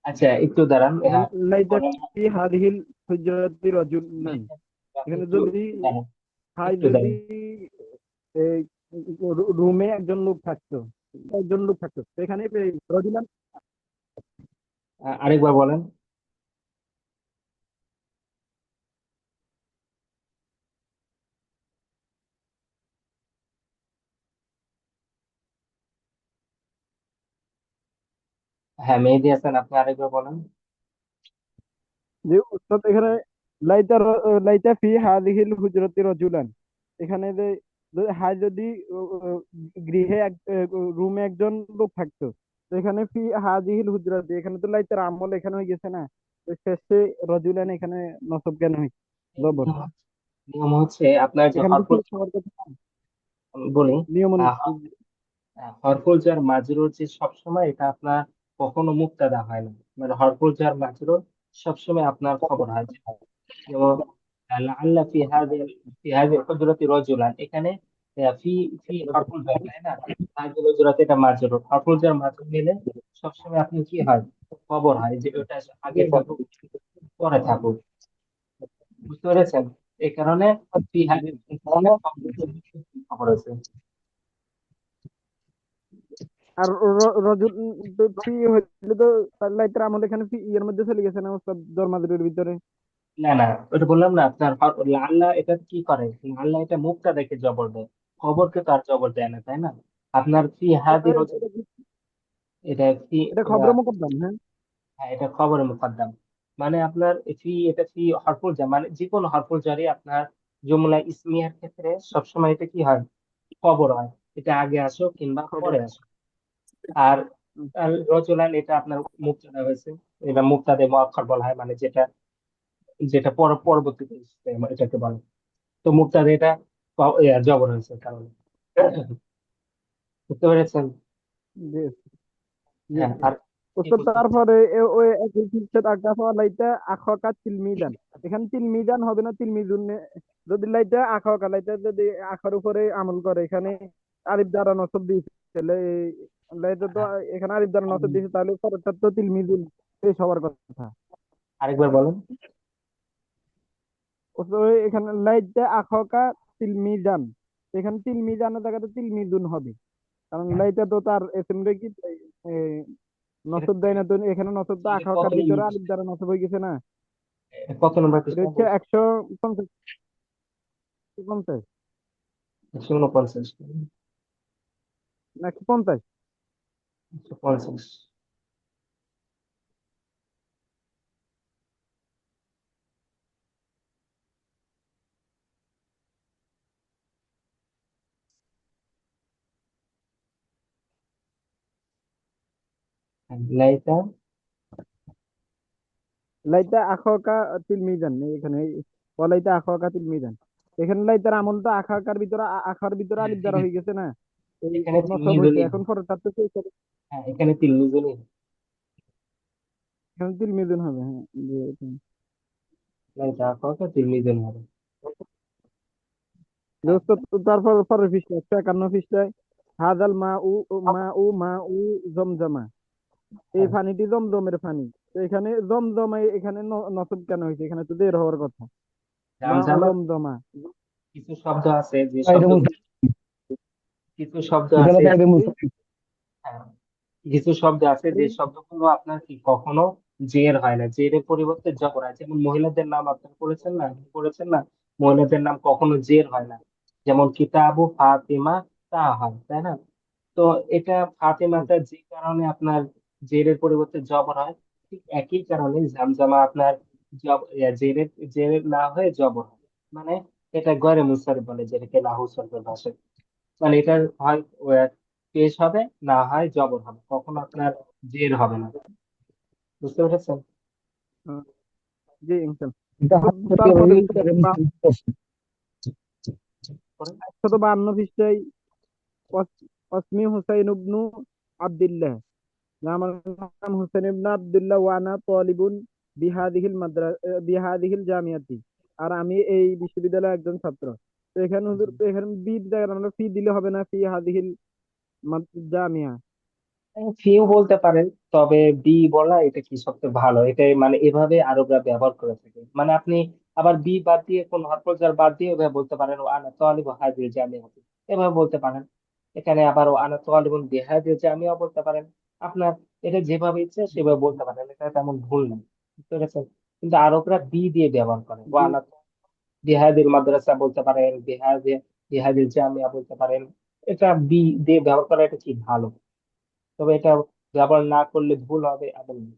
আচ্ছা একটু দাঁড়ান। এখানে লাইতা বলেন। ফি হাদিহিল হুজরাতি রাজুলান। এখানে একটু যদি দাঁড়ান, হাই একটু যদি দাঁড়ান। রুমে একজন লোক থাকতো, একজন লোক থাকতো, তো এখানে রাজুলান। আরেকবার বলেন। হ্যাঁ, মেহেদী হাসান, আপনি আরেকবার বলেন। যে উস্তাদ এখানে লাইতা লাইতা ফি হাদিহিল হুজরাতি রাজুলান। এখানে যে হাই যদি গৃহে রুমে একজন লোক থাকতো, তো এখানে ফি হাদিহিল হুজরাতি, এখানে তো লাইতার আমল এখানে হয়ে গেছে না, তো শেষে রজুলান এখানে নসব কেন হয়েছে জবর। নিয়ম হচ্ছে আপনার যে এখানে তো হরফুল, শেষ হওয়ার কথা না, আমি বলি। নিয়ম আহ, অনুযায়ী। হরফুল জার মাজরুর যে সবসময় এটা আপনার কখনো মুক্তাদা হয় না। মানে হরফুল জার মাজরুর সবসময় আপনার খবর হয়। যেমন লাআল্লা ফি হাযিল হুজরাতি রাজুলান, এখানে ফি ফি হরফুল জার, তাই না? হাযিল হুজরাতি এটা মাজরুর, হরফুল জার মাজরুর নিলে সবসময় আপনি কি হয়, খবর হয় যে ওটা আগে থাকুক পরে থাকুক। বুঝতে পেরেছেন? এই কারণে ফি হাযিল খবর আছে। আর রজুল ফি হইলে তো তার লাইতার আমল এখানে ফি ইয়ের মধ্যে চলে গেছে না উস্তাদ, জন্মাদের ভিতরে। না না, ওটা বললাম না আপনার আল্লাহ এটা কি করে, আল্লাহ এটা মুখটা দেখে জবর দেয়, খবরকে তো আর জবর দেয় না, তাই না? আপনার ফি হাদি এটা রজুল, এটা ফি, এটা খবর মোকদ্দম, হ্যাঁ। হ্যাঁ এটা খবরের মুকদ্দম। মানে আপনার ফি, এটা ফি হরফুল জার, মানে যে কোনো হরফুল জারই আপনার জুমলা ইসমিয়ার ক্ষেত্রে সবসময় এটা কি হয়, খবর হয়। এটা আগে আসো কিংবা খবর। পরে আসো। আর আর রজুলান এটা আপনার মুবতাদা হয়েছে, এটা মুবতাদে মুআক্খার বলা হয়, মানে যেটা যেটা পরবর্তীতে এসেছে, এটাকে বলে। তো মুবতাদা এটা জবর হয়েছে কারণে। বুঝতে পেরেছেন? জি, জি। হ্যাঁ, আর কি উস্তাদ বলছেন? তারপরে ওই একই শিক্ষা আগাফা লাইতা আখাকা তিলমিদান। এখানে তিলমিদান হবে না তিলমিজুন। যদি লাইতা আখাকা লাইতা যদি আখার উপরে আমল করে, এখানে আলিফ দ্বারা নসব দিয়েছে, তাহলে লাইতা তো হ্যাঁ, এখানে আলিফ দ্বারা নসব দিয়েছে, তাহলে পরেরটা তো তিলমিজুন শেষ হওয়ার কথা। আরেকবার বলেন। উস্তাদ এখানে লাইতা আখাকা তিলমিদান, এখানে তিলমিদানের জায়গাতে তিলমিজুন হবে, কারণ লাইতা তো তার এসএম রে কি এ, এটা নসব দেয় না, তো এখানে নসব তো এটা কত আখাকার ভিতরে নম্বর আলিফ পৃষ্ঠা? দ্বারা নসব হয়ে গেছে না। এটা কত নম্বর এটা পৃষ্ঠা হচ্ছে বলছেন? 150 149, না 150। 150। লাইতা, লাইতা আখাকা তিল মিজান এখানে, ওয়ালাইতা আখাকা তিল মিজান। এখানে লাইতার আমলটা আখাকার ভিতরে আখার ভিতরে হ্যাঁ আলিফ দ্বারা হয়ে গেছে না, এই এখানে নসব হয়েছে। তিলমিজুনই এখন হবে। পরে তার তো হ্যাঁ এখানে তিলমিজুনই হবে। এখানে তিল মিজান হবে, হ্যাঁ জি, লাইতা আখাকা তিলমিজুন হবে। হ্যাঁ, দোস্ত। তারপর পরের পৃষ্ঠা 151 পৃষ্ঠায় হাজাল মা উ জমজমা, এই হ্যাঁ। পানিটি জমজমের পানি। তো এখানে জমজমা, এখানে নসব কেন হয়েছে, এখানে তো বের হওয়ার কথা। মা ও জামজামা, জমজমা। কিছু শব্দ আছে যে শব্দগুলো, কিছু শব্দ আছে, এই হ্যাঁ, কিছু শব্দ আছে যে এই শব্দগুলো আপনার কি কখনো জের হয় না, জেরের পরিবর্তে জবর হয়। যেমন মহিলাদের নাম আপনার পড়েছেন না, পড়েছেন না, মহিলাদের নাম কখনো জের হয় না, যেমন কিতাবু ফাতিমা তা হয়, তাই না? তো এটা হুম, ফাতেমাটা যে কারণে আপনার জেরের পরিবর্তে জবর হয়, ঠিক একই কারণে জামজামা আপনার জেরের জেরের না হয়ে জবর হয়। মানে এটা গয়রে মুনসারিফ বলে, যেটাকে নাহু সরফের ভাষায়। মানে এটা হয় পেশ হবে, না হয় জবর হবে, কখনো আপনার জের হবে না। বুঝতে পেরেছেন? হুম, জি ইনশাল্লাহ। তারপরে উস্তাদ 152 পৃষ্ঠায় অসমি হুসাইন ইবনু আব্দুল্লাহ, যে আমার নাম হুসেন ইবনে আব্দুল্লাহ ওয়ানা তলিবুন বিহাদিহিল জামিয়াতি, আর আমি এই বিশ্ববিদ্যালয়ের একজন ছাত্র। তো এখানে হুজুর, তো এখানে বি জায়গায় আমরা ফি দিলে হবে না? ফি হাদিহিল জামিয়া। ফিউ বলতে পারেন, তবে বি বলা এটা কি সবচেয়ে ভালো, এটাই মানে এভাবে আরবরা ব্যবহার করে থাকে। মানে আপনি আবার বি বাদ দিয়ে কোন হরফজার বাদ দিয়ে এভাবে বলতে পারেন, ও আনা তালিবু হাদিহিল জামিয়াতি, এভাবে বলতে পারেন। এখানে আবার ও আনা তালিবুন বিহাদিহিল জামিয়া বলতে পারেন। আপনার এটা যেভাবে ইচ্ছে সেভাবে বলতে পারেন, এটা তেমন ভুল নেই। বুঝতে পেরেছেন? কিন্তু আরবরা বি দিয়ে ব্যবহার করে, ও জি। আনা বিহাদিল মাদ্রাসা বলতে পারেন, বিহাদিল জামিয়া বলতে পারেন। এটা বি দিয়ে ব্যবহার করা এটা কি ভালো, তবে এটা ব্যবহার না করলে ভুল হবে এমন না।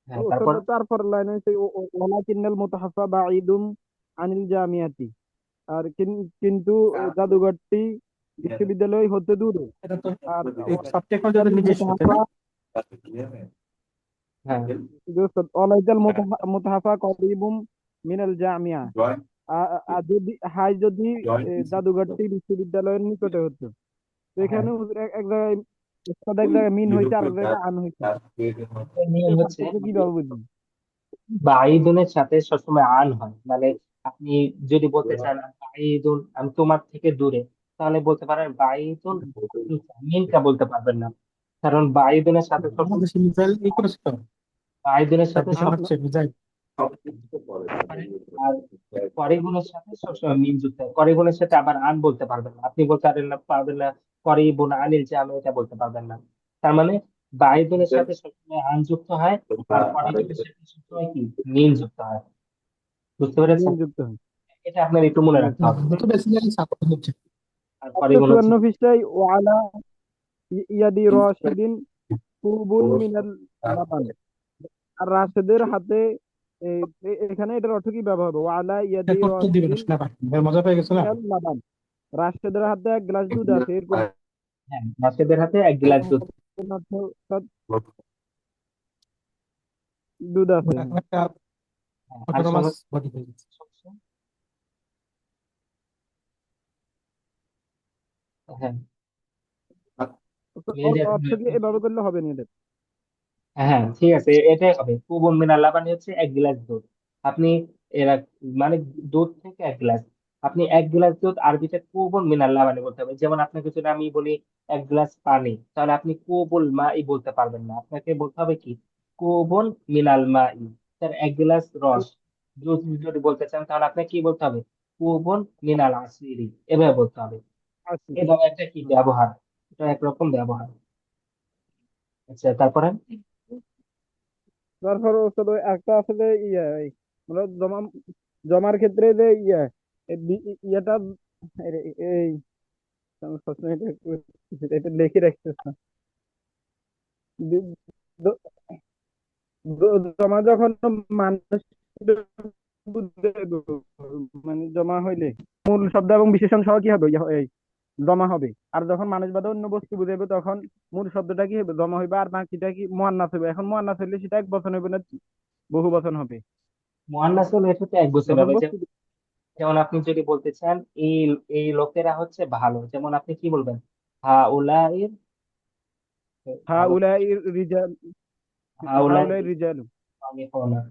তো হ্যাঁ, উস্তাদ তারপর তারপর লাইন হচ্ছে ওয়ালাকিন্নাল মুতাহাফা বাঈদুম আনিল জামিয়াতি, আর কিন্তু জাদুঘরটি বিশ্ববিদ্যালয় হতে দূরে। আর ওয়ালাইতাল মুতাহাফা হ্যাঁ, ওয়ালাইতাল মুতাহাফা করিবুম মিনাল জামিয়া, আর যদি হাই যদি জাদুঘরটি বিশ্ববিদ্যালয়ের নিকটে হতো। তো হ্যাঁ, এখানে হুজুর এক জায়গায় উস্তাদ এক জায়গায় মিন হয়েছে, আর এক জায়গায় আন হয়েছে। এর নিয়ম এর হচ্ছে পার্থক্য কিভাবে বুঝবো? বাইদুনের সাথে সবসময় আন হয়। মানে আপনি যদি বলতে চান বাইদুন আমি তোমার থেকে দূরে, তাহলে বলতে পারেন বাইদুন আনকা, মিনকা বলতে পারবেন না। কারণ বাইদুনের সাথে সবসময় বাংলাদেশে মিসাইল এই করেছে তো বাইদুনের সাথে সাবধান সবসময় হচ্ছে মিসাইল পারেন। আর করিগুণের সাথে সবসময় মিন যুক্ত হয়, করিগুণের সাথে আবার আন বলতে পারবেন না, আপনি বলতে পারবেন না করিবুন আনিল যে আমি এটা বলতে পারবেন না। তার মানে বাইদুনের সাথে সবসময় আন যুক্ত হয়, আর করিগুণের সাথে সবসময় কি মিন যুক্ত হয়। বুঝতে মিন পেরেছেন? যুক্ত হয়। এটা আপনার একটু মনে রাখতে হবে। তো বেসিক্যালি সাপোর্ট হচ্ছে 154 পৃষ্ঠায় ওয়ালা ইয়াদি রশিদিন কুবুন মিনাল লাবান, আর রাশেদের হাতে এখানে এটার অর্থ কি ব্যবহার হবে? ওয়ালা ইয়াদি করতে দিবে না রশিদিন সেনাবাহিনী এবার মজা পেয়ে গেছে না মিনাল লাবান, রাশেদের হাতে এক গ্লাস দুধ আছে, এরকম হ্যাঁ, বাচ্চাদের হাতে এক গ্লাস দুধ। অর্থ, অর্থাৎ দুধ আছে। এখন একটা হ্যাঁ, আর অটোনমাস সঙ্গে বডি হয়ে গেছে হ্যাঁ, মিল যাচ্ছে অর্থ না? কি এভাবে করলে হবে না এদের? হ্যাঁ, ঠিক আছে, এটাই হবে। কুবুন মিনাল লাবানি হচ্ছে এক গ্লাস দুধ। আপনি এরা মানে দুধ থেকে এক গ্লাস, আপনি এক গ্লাস দুধ আরবিতে কুবুন মিনাল লাবানি বলতে হবে। যেমন আপনাকে যদি আমি বলি এক গ্লাস পানি, তাহলে আপনি কুবুল মা ই বলতে পারবেন না, আপনাকে বলতে হবে কি কুবুন মিনাল মা ই। তার এক গ্লাস রস দুধ যদি বলতে চান, তাহলে আপনাকে কি বলতে হবে কুবুন মিনাল আসিরি, এভাবে বলতে হবে। আচ্ছা। এভাবে একটা কি ব্যবহার, এটা একরকম ব্যবহার। আচ্ছা, তারপরে তারপর ওস্তাদ ওই একটা আছে যে এই মানে জমার ক্ষেত্রে যে ইয়েটা এই আমি সবসময় এটা লিখে রাখতেছ না। দি- দ- জমা যখন মানুষ বুঝবে, মানে জমা হইলে মূল শব্দ এবং বিশেষণ সহ কি হবে? এই জমা হবে। আর যখন মানুষ বাদে অন্য বস্তু বুঝাইবে, তখন মূল শব্দটা কি হবে? জমা হইবে, আর বাকিটা কি মুয়ান্নাস হবে। এখন মুয়ান্নাস হইলে সেটা এক বচন হইবে না বহু বচন হবে? মুয়ান্নাস হলো এটাতে এক বছর যখন হবে। বস্তু যেমন আপনি যদি বলতে চান এই এই লোকেরা হচ্ছে ভালো, যেমন আপনি কি বলবেন হা উলাইর, হা উলাই রিজাল, হা হা উলাই উলাই রিজাল সালিহুনা,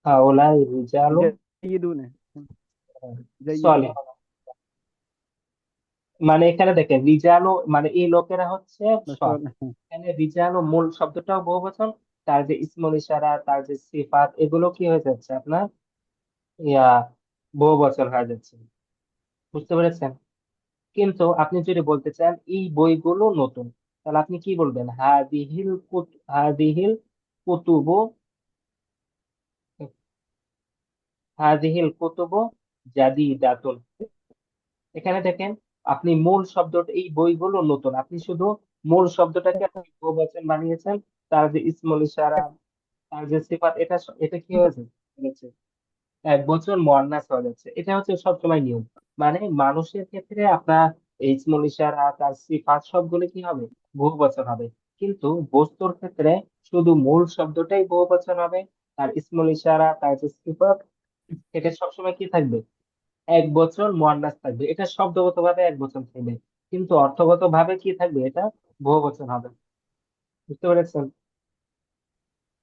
হা উলাই রিজালুম জাইয়িদুন জাইয়িদুন। সালিহুনা। মানে এখানে দেখেন রিজালও মানে এই লোকেরা হচ্ছে সৎ। এখানে রিজালও মূল শব্দটাও বহুবচন, তার যে ইসমুল ইশারা, তার যে সিফাত, এগুলো কি হয়ে যাচ্ছে আপনার ইয়া বহুবচন হয়ে যাচ্ছে। বুঝতে পেরেছেন? কিন্তু আপনি যদি বলতে চান এই বইগুলো নতুন, তাহলে আপনি কি বলবেন হাদিহিল কুতুবু হাদিহিল কুতুবু জাদিদাতুন। এখানে দেখেন, আপনি মূল শব্দটা, এই বইগুলো নতুন, আপনি শুধু মূল শব্দটাকে আপনি বহুবচন বানিয়েছেন, তার যে ইসমুল ইশারা, তার যে সিফাত, এটা কি হয়েছে, এক বছর মুয়ান্নাস হয়ে যাচ্ছে। এটা হচ্ছে সবসময় নিয়ম। মানে মানুষের ক্ষেত্রে আপনার এই ইসমুল ইশারা, তার সিফাত সবগুলো কি হবে, বহুবচন হবে। কিন্তু বস্তুর ক্ষেত্রে শুধু মূল শব্দটাই বহুবচন হবে, তার ইসমুল ইশারা, তার যে সিফাত, এটা সবসময় কি থাকবে, এক বছর মুয়ান্নাস থাকবে। এটা শব্দগত ভাবে এক বছর থাকবে, কিন্তু অর্থগত ভাবে কি থাকবে, এটা বহুবচন হবে। বুঝতে পেরেছেন?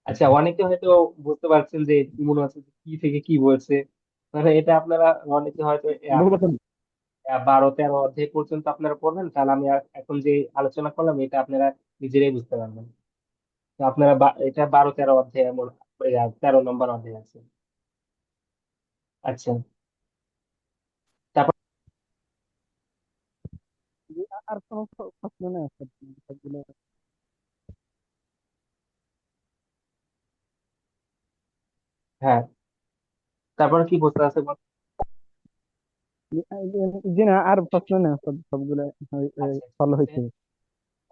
আচ্ছা, অনেকে হয়তো বুঝতে পারছেন যে মনে হচ্ছে যে কি থেকে কি বলছে। মানে এটা আপনারা অনেকে হয়তো বহুবচন। 12-13 অধ্যায় পর্যন্ত আপনারা পড়বেন, তাহলে আমি এখন যে আলোচনা করলাম এটা আপনারা নিজেরাই বুঝতে পারবেন। তো আপনারা এটা 12-13 অধ্যায়, এমন 13 নম্বর অধ্যায় আছে। আচ্ছা, তারপর আর কোনো প্রশ্ন নেই স্যার? সবগুলো হ্যাঁ, তারপরে কি বুঝতে আছে জি না, আর প্রশ্ন নেই স্যার, সবগুলো আচ্ছা, ঠিক সলভ আছে। হয়েছে।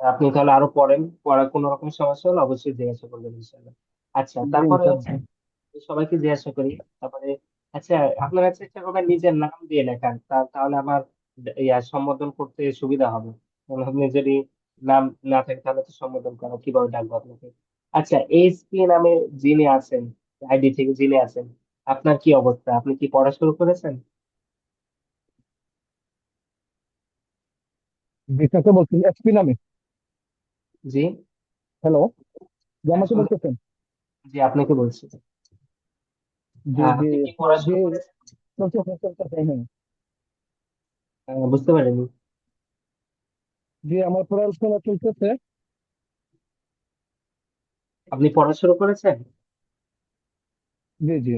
আপনি তাহলে আরো পড়েন, পড়ার কোনো রকম সমস্যা হলে অবশ্যই জিজ্ঞাসা করবেন ইনশাআল্লাহ। আচ্ছা, জি তারপরে হচ্ছে ইনশাআল্লাহ। সবাইকে জিজ্ঞাসা করি। তারপরে আচ্ছা, আপনারা চেষ্টা করবেন নিজের নাম দিয়ে লেখার, তাহলে আমার সম্বোধন করতে সুবিধা হবে। কারণ আপনি যদি নাম না থাকে তাহলে তো সম্বোধন করা কিভাবে ডাকবো আপনাকে। আচ্ছা, এইচপি নামে যিনি আছেন, আইডি থেকে যিনি আছেন, আপনার কি অবস্থা, আপনি কি পড়া শুরু করেছেন? বিকাশে বলছেন এসপি নামে? জি। হ্যালো, জি হ্যাঁ, আমাকে বলতেছেন? জি, আপনাকে বলছি। জি জি, আপনি কি পড়া জি শুরু করেছেন? চলতেছে চলতেছে, হ্যাঁ। বুঝতে পারিনি। জি আমার পড়াশোনা চলতেছে। আপনি পড়া শুরু করেছেন? জি জি,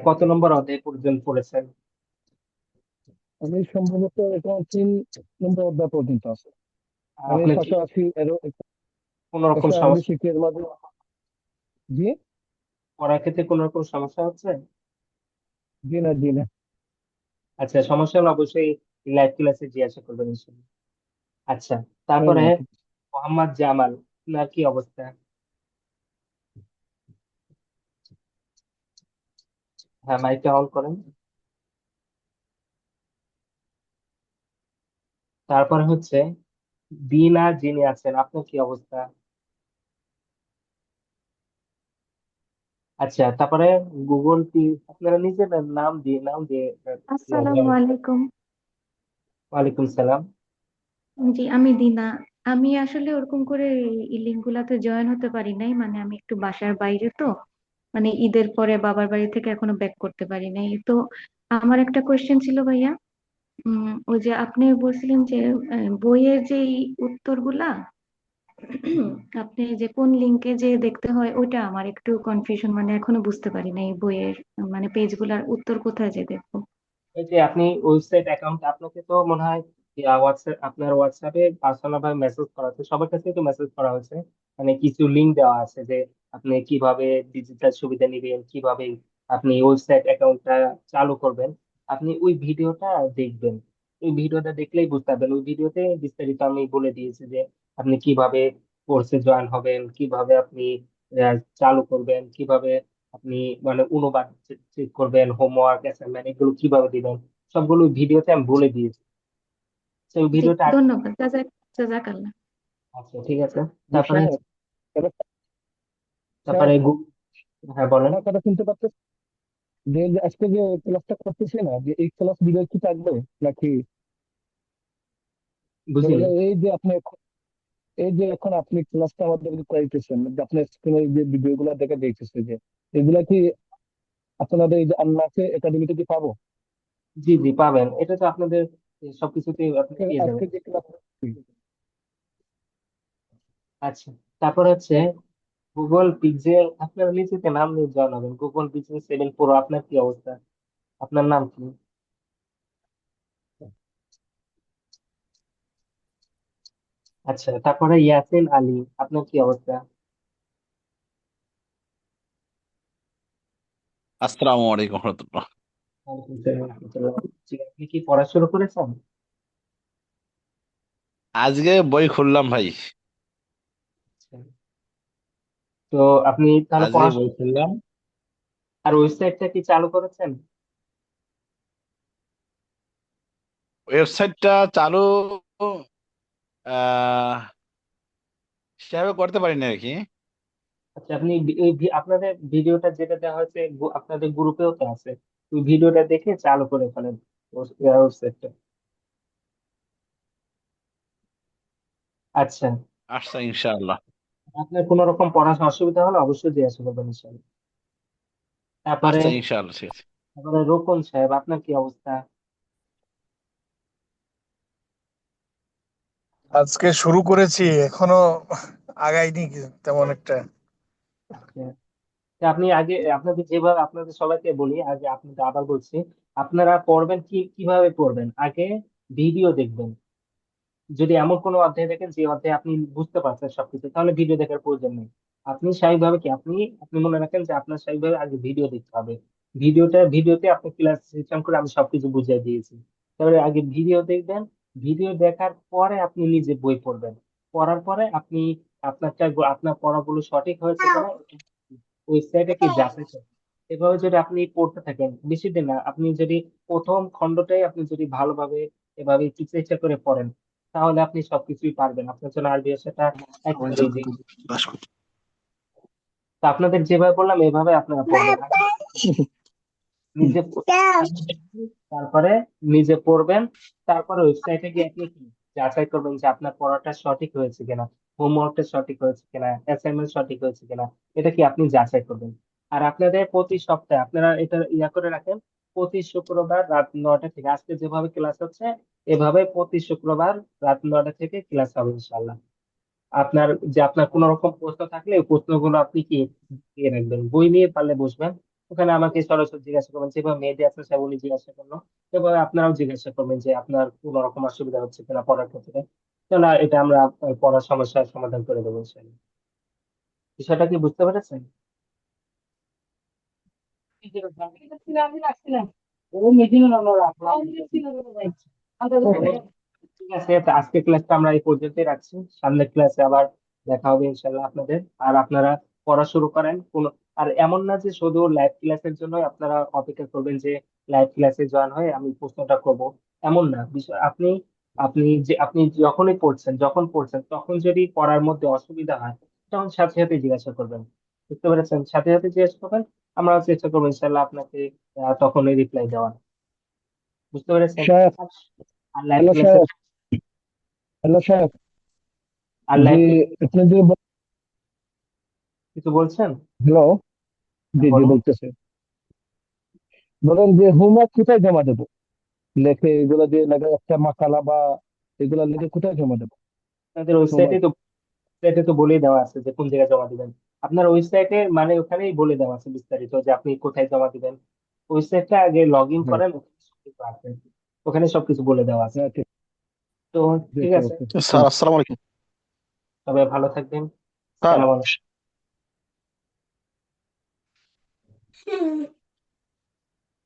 কত নম্বর অধ্যায় পর্যন্ত পড়েছেন? আমি সম্ভবত এখন 3 নম্বর অধ্যায় পর্যন্ত আছে। আমি আপনার কি 180 কোন রকম 180 সমস্যা, সিটের মাঝে। জি। পড়ার ক্ষেত্রে কোন রকম সমস্যা হচ্ছে? জি না জি না। আচ্ছা, সমস্যা হলে অবশ্যই লাইভ ক্লাসে জিজ্ঞাসা করবেন ইনশাআল্লাহ। আচ্ছা, হ্যাঁ তারপরে হ্যাঁ, মোহাম্মদ জামাল, আপনার কি অবস্থা? হ্যাঁ, মাইকটা অন করেন। তারপরে হচ্ছে দিনা যিনি আছেন, আপনার কি অবস্থা? আচ্ছা, তারপরে গুগল পি, আপনারা নিজের নাম দিয়ে আসসালামু join করুন। আলাইকুম। ওয়ালাইকুম সালাম। জি, আমি দিনা। আমি আসলে ওরকম করে এই লিঙ্ক গুলাতে জয়েন হতে পারি নাই, মানে আমি একটু বাসার বাইরে তো, মানে ঈদের পরে বাবার বাড়ি থেকে এখনো ব্যাক করতে পারি নাই তো। আমার একটা কোয়েশ্চেন ছিল ভাইয়া। ওই যে আপনি বলছিলেন যে বইয়ের যে উত্তরগুলা আপনি যে কোন লিঙ্কে যে দেখতে হয়, ওইটা আমার একটু কনফিউশন, মানে এখনো বুঝতে পারি নাই বইয়ের মানে পেজগুলার উত্তর কোথায় যে দেখবো। এই যে আপনি ওয়েবসাইট অ্যাকাউন্ট, আপনাকে তো মনে হয় হোয়াটসঅ্যাপ, আপনার হোয়াটসঅ্যাপে পার্সোনাল ভাবে মেসেজ করা হচ্ছে, সবার কাছে তো মেসেজ করা হয়েছে। মানে কিছু লিঙ্ক দেওয়া আছে যে আপনি কিভাবে ডিজিটাল সুবিধা নেবেন, কিভাবে আপনি ওয়েবসাইট অ্যাকাউন্টটা চালু করবেন। আপনি ওই ভিডিওটা দেখবেন, ওই ভিডিওটা দেখলেই বুঝতে পারবেন। ওই ভিডিওতে বিস্তারিত আমি বলে দিয়েছি যে আপনি কিভাবে কোর্সে জয়েন হবেন, কিভাবে আপনি চালু করবেন, কিভাবে আপনি মানে অনুবাদ চেক করবেন, হোমওয়ার্ক অ্যাসাইনমেন্ট এগুলো কিভাবে দিবেন, সবগুলো ভিডিওতে আমি বলে দিয়েছি। সেই জি, ভিডিওটা ধন্যবাদ। জাজাকাল্লাহ। আচ্ছা, ঠিক আছে। জি তারপরে স্যার। তাহলে স্যার, তারপরে হ্যাঁ, বলেন। আমার কথা শুনতে পাচ্ছেন? যে আজকে যে ক্লাসটা করতেছি না, যে এই ক্লাস ভিডিও কি থাকবে নাকি? বুঝিনি। এই যে এখন আপনি ক্লাসটা আমাদের করাইতেছেন, যে আপনার স্ক্রিনে যে ভিডিও গুলা দেখে দেখতেছে, যে এগুলা কি আপনাদের এই যে আন্নাসে একাডেমিতে কি পাবো? জি, জি, পাবেন। এটা তো আপনাদের সবকিছুতে আপনি পেয়ে আজকে যাবেন। যে ক্লাস। আচ্ছা, তারপর হচ্ছে গুগল পিক্সেল, আপনারা নিচেতে নাম নিয়ে জানাবেন। গুগল পিক্সেল 7 প্রো, আপনার কি অবস্থা, আপনার নাম কি? আচ্ছা, তারপরে ইয়াসিন আলী, আপনার কি অবস্থা? আসসালামু আলাইকুম রহমতুল্লাহ। ওয়ালাইকুম আসসালাম রাহমাতুল্লাহ। জি, আপনি কি পড়া শুরু করেছেন? আজকে বই খুললাম ভাই। আচ্ছা। তো আপনি তাহলে আজকে পড়া বই খুললাম। আর ওয়েবসাইটটা কি চালু করেছেন? ওয়েবসাইটটা চালু আহ সেভাবে করতে পারিনি আর কি। আচ্ছা, আপনি আপনাদের ভিডিওটা যেটা দেওয়া হয়েছে আপনাদের গ্রুপেও তো আছে, ওই ভিডিওটা দেখে চালু করে ফেলেন ওয়েবসাইটটা। আচ্ছা, আচ্ছা ইনশাআল্লাহ। আপনার কোনো রকম পড়াশোনা অসুবিধা হলে অবশ্যই জিজ্ঞাসা করবেন ইনশাআল্লাহ। তারপরে আচ্ছা ইনশাআল্লাহ ঠিক আছে। তারপরে রোকন সাহেব, আপনার কি অবস্থা? আজকে শুরু করেছি, এখনো আগাইনি তেমন একটা। আচ্ছা, তা আপনি আগে আপনাদের যেভাবে আপনাদের সবাইকে বলি, আগে আপনাদের আবার বলছি, আপনারা পড়বেন কিভাবে পড়বেন, আগে ভিডিও দেখবেন। যদি এমন কোনো অধ্যায় দেখেন যে অধ্যায়ে আপনি বুঝতে পারছেন সবকিছু, তাহলে ভিডিও দেখার প্রয়োজন নেই। আপনি স্বাভাবিকভাবে কি আপনি আপনি মনে রাখেন যে আপনার স্বাভাবিকভাবে আগে ভিডিও দেখতে হবে। ভিডিওতে আপনি ক্লাস সিস্টেম করে আমি সবকিছু বুঝিয়ে দিয়েছি। তাহলে আগে ভিডিও দেখবেন, ভিডিও দেখার পরে আপনি নিজে বই পড়বেন। পড়ার পরে আপনি আপনার পড়াগুলো সঠিক হয়েছে কিনা ওয়েবসাইটে কি যাচাই করবেন। এভাবে যদি আপনি পড়তে থাকেন বেশি দিন না, আপনি যদি প্রথম খণ্ডটাই আপনি যদি ভালোভাবে এভাবে চেষ্টা করে পড়েন, তাহলে আপনি সবকিছুই পারবেন, আপনার জন্য আরবি ভাষাটা একেবারে ইজি। তো আপনাদের যেভাবে বললাম এভাবে আপনারা পড়বেন, আগে নিজে তারপরে নিজে পড়বেন। তারপরে ওয়েবসাইটে গিয়ে আপনি কি যাচাই করবেন যে আপনার পড়াটা সঠিক হয়েছে কিনা, হোমওয়ার্কটা সঠিক হয়েছে কিনা, অ্যাসাইনমেন্ট সঠিক হয়েছে কিনা, এটা কি আপনি যাচাই করবেন। আর আপনাদের প্রতি সপ্তাহে আপনারা এটা করে রাখেন, প্রতি শুক্রবার রাত 9টা থেকে, আজকে যেভাবে ক্লাস হচ্ছে এভাবে প্রতি শুক্রবার রাত 9টা থেকে ক্লাস হবে ইনশাল্লাহ। আপনার কোনো রকম প্রশ্ন থাকলে ওই প্রশ্নগুলো আপনি কি দিয়ে রাখবেন, বই নিয়ে পারলে বসবেন, ওখানে আমাকে সরাসরি জিজ্ঞাসা করবেন, যেভাবে মেয়েদের আছে সেভাবে জিজ্ঞাসা করলো, এভাবে আপনারাও জিজ্ঞাসা করবেন যে আপনার কোনো রকম অসুবিধা হচ্ছে কিনা পড়ার ক্ষেত্রে। তাহলে এটা আমরা পড়ার সমস্যার সমাধান করে দেবো ইনশাল্লাহ। বিষয়টা কি বুঝতে পেরেছেন? ঠিক আছে, তো আজকে ক্লাসটা আমরা এই পর্যন্তই রাখছি, সামনের ক্লাসে আবার দেখা হবে ইনশাল্লাহ আপনাদের। আর আপনারা পড়া শুরু করেন আর এমন না যে শুধু লাইভ ক্লাসের জন্য আপনারা অপেক্ষা করবেন যে লাইভ ক্লাসে জয়েন হয়ে আমি প্রশ্নটা করব, এমন না বিষয়। আপনি আপনি যখন পড়ছেন তখন যদি পড়ার মধ্যে অসুবিধা হয়, তখন সাথে সাথে জিজ্ঞাসা করবেন। বুঝতে পেরেছেন? সাথে সাথে জিজ্ঞাসা করবেন, আমরাও চেষ্টা করবো ইনশাল্লাহ আপনাকে তখনই রিপ্লাই দেওয়ার। বুঝতে পেরেছেন? শেখ, আর লাইভ হ্যালো ক্লাসে শেখ, হ্যালো শেখ, আর জি, লাইভ আপনি যে কিছু বলছেন? হ্যালো, হ্যাঁ, জি জি বলুন। বলতেছে, বলেন যে হোমওয়ার্ক কোথায় জমা দেবো, লেখে এগুলো দিয়ে লেখা একটা মাকালা বা এগুলা লিখে কোথায় জমা দেবো আপনাদের হোমওয়ার্ক? ওয়েবসাইটে তো বলেই দেওয়া আছে যে কোন জায়গায় জমা দিবেন। আপনার ওয়েবসাইটে মানে ওখানেই বলে দেওয়া আছে বিস্তারিত যে আপনি কোথায় জমা দিবেন। ওয়েবসাইটটা আগে লগ ইন হ্যাঁ, করেন, ওখানে সবকিছু আছে, ওখানে সবকিছু বলে দেওয়া আছে। হ্যাঁ, ঠিক তো ঠিক আছে, আছে, ওকে, স্যার আসসালামু আলাইকুম। সবাই ভালো থাকবেন। স্যার সালাম আলাইকুম।